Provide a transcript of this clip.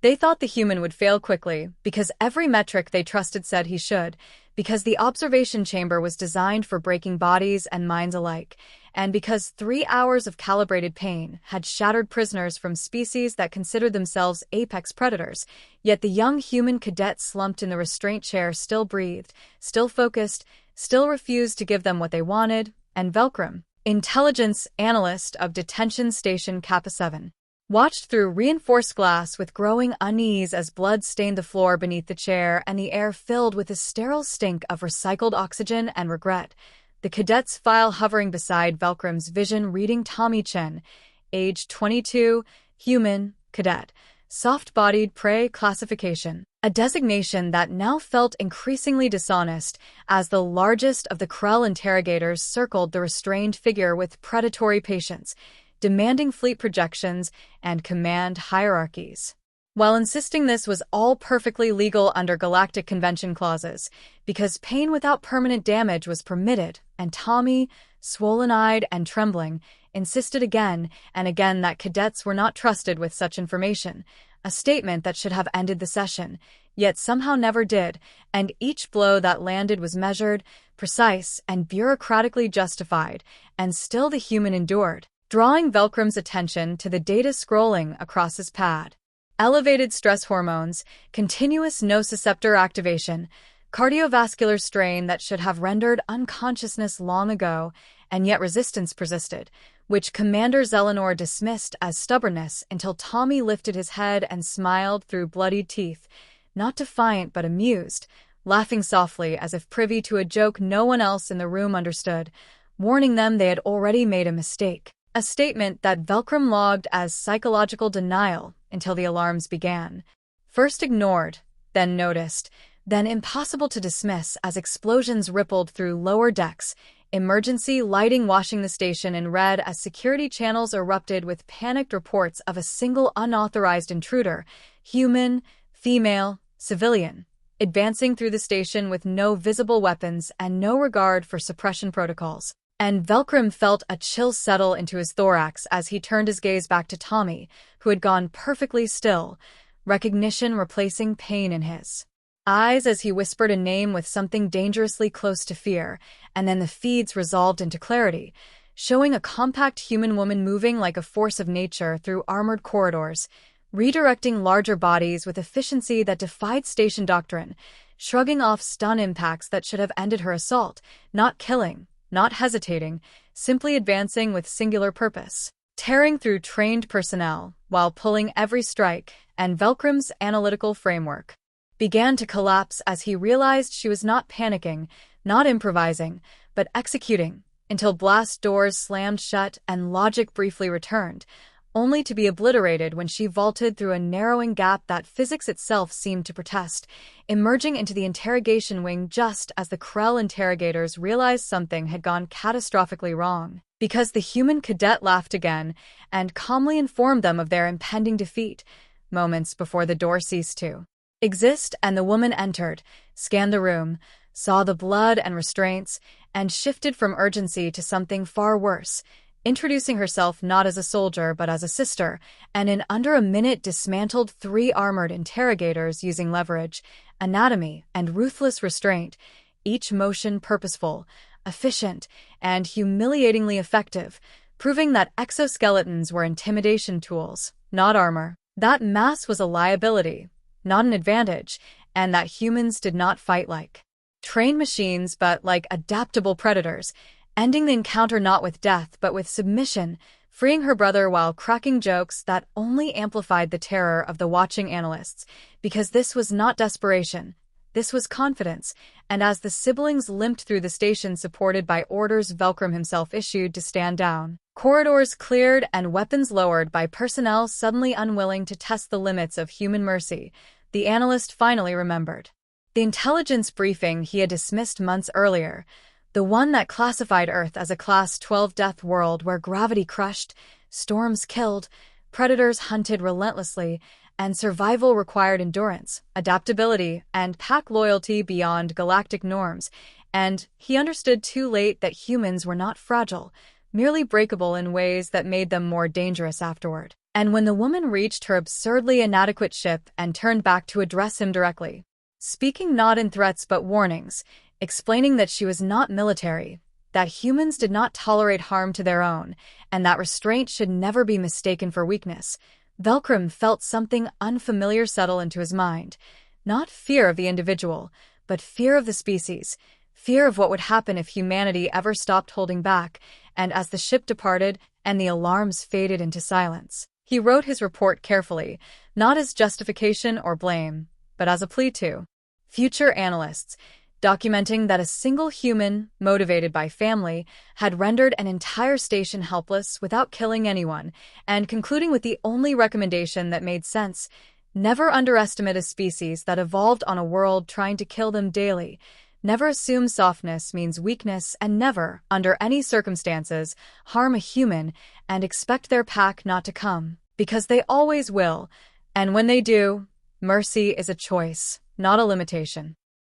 They thought the human would fail quickly, because every metric they trusted said he should, because the observation chamber was designed for breaking bodies and minds alike, and because 3 hours of calibrated pain had shattered prisoners from species that considered themselves apex predators. Yet the young human cadet slumped in the restraint chair still breathed, still focused, still refused to give them what they wanted, and Velcrum, intelligence analyst of Detention Station Kappa 7, watched through reinforced glass with growing unease as blood stained the floor beneath the chair and the air filled with a sterile stink of recycled oxygen and regret. The cadet's file hovering beside Velcrum's vision reading Tommy Chen, age 22, human, cadet, soft-bodied prey classification, a designation that now felt increasingly dishonest as the largest of the Krell interrogators circled the restrained figure with predatory patience, demanding fleet projections and command hierarchies, while insisting this was all perfectly legal under galactic convention clauses, because pain without permanent damage was permitted, and Tommy, swollen-eyed and trembling, insisted again and again that cadets were not trusted with such information, a statement that should have ended the session, yet somehow never did, and each blow that landed was measured, precise, and bureaucratically justified, and still the human endured, drawing Velcrum's attention to the data scrolling across his pad. Elevated stress hormones, continuous nociceptor activation, cardiovascular strain that should have rendered unconsciousness long ago, and yet resistance persisted, which Commander Zelenor dismissed as stubbornness until Tommy lifted his head and smiled through bloodied teeth, not defiant but amused, laughing softly as if privy to a joke no one else in the room understood, warning them they had already made a mistake. A statement that Velcrum logged as psychological denial until the alarms began. First ignored, then noticed, then impossible to dismiss as explosions rippled through lower decks, emergency lighting washing the station in red as security channels erupted with panicked reports of a single unauthorized intruder, human, female, civilian, advancing through the station with no visible weapons and no regard for suppression protocols. And Velcrum felt a chill settle into his thorax as he turned his gaze back to Tommy, who had gone perfectly still, recognition replacing pain in his eyes as he whispered a name with something dangerously close to fear, and then the feeds resolved into clarity, showing a compact human woman moving like a force of nature through armored corridors, redirecting larger bodies with efficiency that defied station doctrine, shrugging off stun impacts that should have ended her assault, not killing, not hesitating, simply advancing with singular purpose, tearing through trained personnel while pulling every strike, and Velcrum's analytical framework began to collapse as he realized she was not panicking, not improvising, but executing, until blast doors slammed shut and logic briefly returned, only to be obliterated when she vaulted through a narrowing gap that physics itself seemed to protest, emerging into the interrogation wing just as the Krell interrogators realized something had gone catastrophically wrong, because the human cadet laughed again and calmly informed them of their impending defeat, moments before the door ceased to exist and the woman entered, scanned the room, saw the blood and restraints, and shifted from urgency to something far worse, introducing herself not as a soldier but as a sister, and in under a minute dismantled 3 armored interrogators using leverage, anatomy, and ruthless restraint, each motion purposeful, efficient, and humiliatingly effective, proving that exoskeletons were intimidation tools, not armor. That mass was a liability, not an advantage, and that humans did not fight like trained machines but like adaptable predators, ending the encounter not with death but with submission, freeing her brother while cracking jokes that only amplified the terror of the watching analysts, because this was not desperation, this was confidence, and as the siblings limped through the station supported by orders Velcrum himself issued to stand down, corridors cleared and weapons lowered by personnel suddenly unwilling to test the limits of human mercy, the analyst finally remembered the intelligence briefing he had dismissed months earlier, the one that classified Earth as a Class 12 death world where gravity crushed, storms killed, predators hunted relentlessly, and survival required endurance, adaptability, and pack loyalty beyond galactic norms, and he understood too late that humans were not fragile, merely breakable in ways that made them more dangerous afterward. And when the woman reached her absurdly inadequate ship and turned back to address him directly, speaking not in threats but warnings, explaining that she was not military, that humans did not tolerate harm to their own, and that restraint should never be mistaken for weakness, Velcrum felt something unfamiliar settle into his mind. Not fear of the individual, but fear of the species, fear of what would happen if humanity ever stopped holding back, and as the ship departed and the alarms faded into silence, he wrote his report carefully, not as justification or blame, but as a plea to future analysts, documenting that a single human, motivated by family, had rendered an entire station helpless without killing anyone, and concluding with the only recommendation that made sense: never underestimate a species that evolved on a world trying to kill them daily. Never assume softness means weakness, and never, under any circumstances, harm a human and expect their pack not to come, because they always will, and when they do, mercy is a choice, not a limitation.